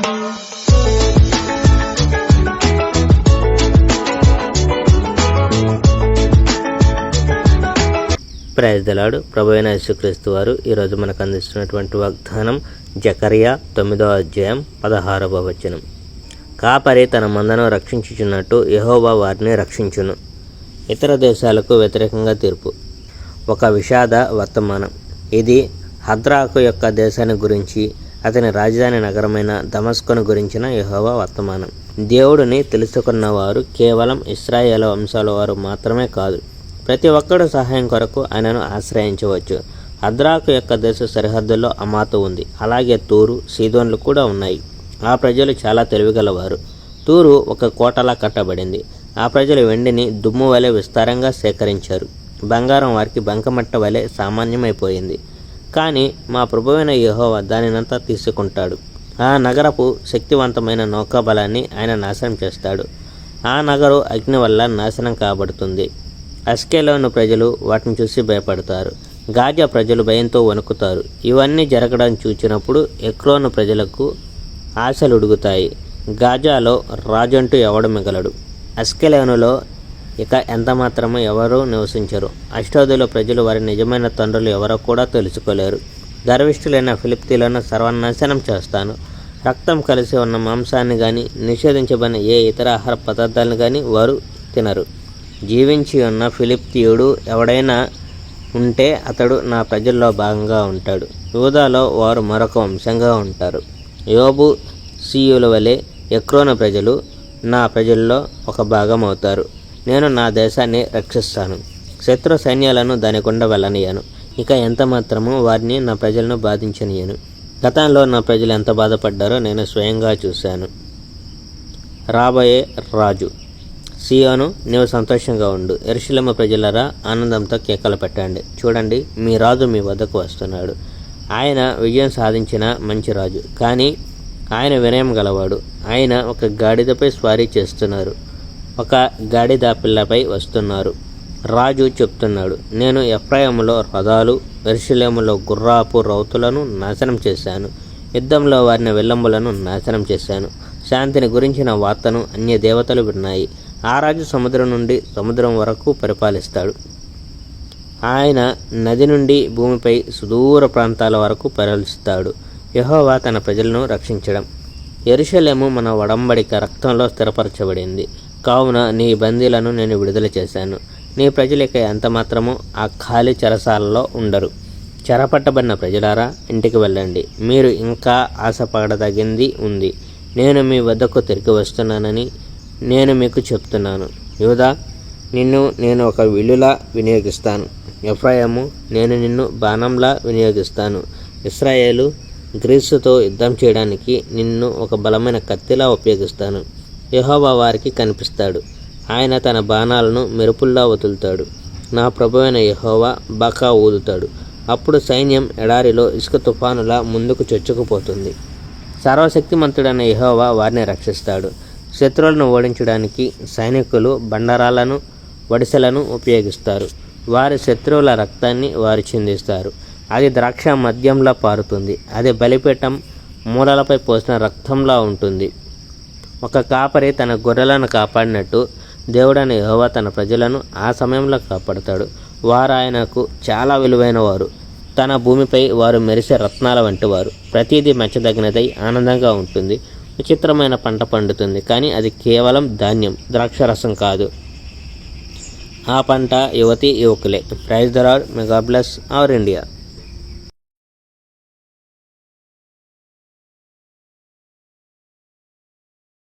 Praise the lord. ప్రభువైన యేసుక్రీస్తు వారు ఈరోజు మనకు అందిస్తున్నటువంటి వాగ్దానం జకర్యా 9వ అధ్యాయం 16వ వచనం. కాపరి తన మందను రక్షించుచున్నట్టు యెహోవా వారిని రక్షించును. ఇతర దేశాలకు వ్యతిరేకంగా తీర్పు. ఒక విషాద వర్తమానం. ఇది హద్రాకు యొక్క దేశాన్ని గురించి, అతని రాజధాని నగరమైన దమస్కును గురించిన యెహోవా వర్తమానం. దేవుడిని తెలుసుకున్నవారు కేవలం ఇశ్రాయేలు వంశాల వారు మాత్రమే కాదు, ప్రతి ఒక్కడు సహాయం కొరకు ఆయనను ఆశ్రయించవచ్చు. హద్రాకు యొక్క దేశ సరిహద్దుల్లో అమాతు ఉంది. అలాగే తూరు, సీదోన్లు కూడా ఉన్నాయి. ఆ ప్రజలు చాలా తెలివిగలవారు. తూరు ఒక కోటలా కట్టబడింది. ఆ ప్రజలు వెండిని దుమ్ము వలె విస్తారంగా సేకరించారు. బంగారం వారికి బంకమట్ట వలె సామాన్యమైపోయింది. కానీ మా ప్రభువైన యెహోవా దానినంతా తీసుకుంటాడు. ఆ నగరపు శక్తివంతమైన నౌకాబలాన్ని ఆయన నాశనం చేస్తాడు. ఆ నగరు అగ్ని వల్ల నాశనం కాబడుతుంది. అష్కెలోను ప్రజలు వాటిని చూసి భయపడతారు. గాజా ప్రజలు భయంతో వణుకుతారు. ఇవన్నీ జరగడం చూచినప్పుడు ఎక్రోను ప్రజలకు ఆశలు ఉడుగుతాయి. గాజాలో రాజంటూ ఎవడు మిగలడు. అష్కెలోనులో ఇక ఎంత మాత్రమూ ఎవరూ నివసించరు. అష్డోదులో ప్రజలు వారి నిజమైన తండ్రులు ఎవరో కూడా తెలుసుకోలేరు. గర్విష్ఠులైన ఫిలిప్తీలను సర్వనాశనం చేస్తాను. రక్తం కలిసి ఉన్న మాంసాన్ని కానీ, నిషేధించబడిన ఏ ఇతర ఆహార పదార్థాలను కానీ వారు తినరు. జీవించి ఉన్న ఫిలిప్తీయుడు ఎవడైనా ఉంటే అతడు నా ప్రజల్లో భాగంగా ఉంటాడు. యూదాలో వారు మరొక వంశంగా ఉంటారు. యోబు సీయుల వలె ఎక్రోను ప్రజలు నా ప్రజల్లో ఒక భాగం అవుతారు. నేను నా దేశాన్ని రక్షిస్తాను. శత్రు సైన్యాలను దాని గుండా వెళ్ళనీయను. ఇక ఎంత మాత్రము వారిని నా ప్రజలను బాధించనీయను. గతంలో నా ప్రజలు ఎంత బాధపడ్డారో నేను స్వయంగా చూశాను. రాబోయే రాజు. సియోను, నీవు సంతోషంగా ఉండు. యెరూషలేము ప్రజలరా, ఆనందంతో కేకలు పెట్టండి. చూడండి, మీ రాజు మీ వద్దకు వస్తున్నాడు. ఆయన విజయం సాధించిన మంచి రాజు, కానీ ఆయన వినయం గలవాడు. ఆయన ఒక గాడిదపై స్వారీ చేస్తున్నారు. ఒక గాడిద పిల్లపై వస్తున్నారు. రాజు చెప్తున్నాడు, నేను ఎఫ్రాయిములో రథాలు, యెరూషలేములో గుర్రాపు రౌతులను నాశనం చేశాను. యుద్ధంలో వారిని విల్లంబులను నాశనం చేశాను. శాంతిని గురించిన వార్తను అన్య దేవతలు విన్నాయి. ఆ రాజు సముద్రం నుండి సముద్రం వరకు పరిపాలిస్తాడు. ఆయన నది నుండి భూమిపై సుదూర ప్రాంతాల వరకు పరిపాలిస్తాడు. యెహోవా తన ప్రజలను రక్షించడం. యెరూషలేము మన ఒడంబడిక రక్తంలో స్థిరపరచబడింది. కావున నీ బందీలను నేను విడుదల చేశాను. నీ ప్రజలక ఎంత మాత్రము ఆ ఖాళీ చెరసాలలో ఉండరు. చెరపట్టబడిన ప్రజలారా, ఇంటికి వెళ్ళండి. మీరు ఇంకా ఆశపడదగింది ఉంది. నేను మీ వద్దకు తిరిగి వస్తున్నానని నేను మీకు చెప్తున్నాను. యూదా, నిన్ను నేను ఒక విల్లులా వినియోగిస్తాను. ఎఫ్రాయిము, నేను నిన్ను బాణంలా వినియోగిస్తాను. ఇశ్రాయేలు, గ్రీసుతో యుద్ధం చేయడానికి నిన్ను ఒక బలమైన కత్తిలా ఉపయోగిస్తాను. యెహోవా వారికి కనిపిస్తాడు. ఆయన తన బాణాలను మెరుపుల్లా వదులుతాడు. నా ప్రభువైన యెహోవా బకా ఊదుతాడు. అప్పుడు సైన్యం ఎడారిలో ఇసుక తుఫానులా ముందుకు చొచ్చుకుపోతుంది. సర్వశక్తిమంతుడైన యెహోవా వారిని రక్షిస్తాడు. శత్రువులను ఓడించడానికి సైనికులు బండరాలను, వడిసెలను ఉపయోగిస్తారు. వారి శత్రువుల రక్తాన్ని వారు చిందిస్తారు. అది ద్రాక్ష మద్యంలా పారుతుంది. అది బలిపీఠం మూలలపై పోసిన రక్తంలా ఉంటుంది. ఒక కాపరి తన గొర్రెలను కాపాడినట్టు దేవుడైన యెహోవా తన ప్రజలను ఆ సమయంలో కాపాడుతాడు. వారు ఆయనకు చాలా విలువైన వారు. తన భూమిపై వారు మెరిసే రత్నాల వంటి వారు. ప్రతిదీ మెచ్చదగినదై ఆనందంగా ఉంటుంది. విచిత్రమైన పంట పండుతుంది, కానీ అది కేవలం ధాన్యం, ద్రాక్షరసం కాదు. ఆ పంట యువతి యువకులే. Praise the Lord. May God bless our India.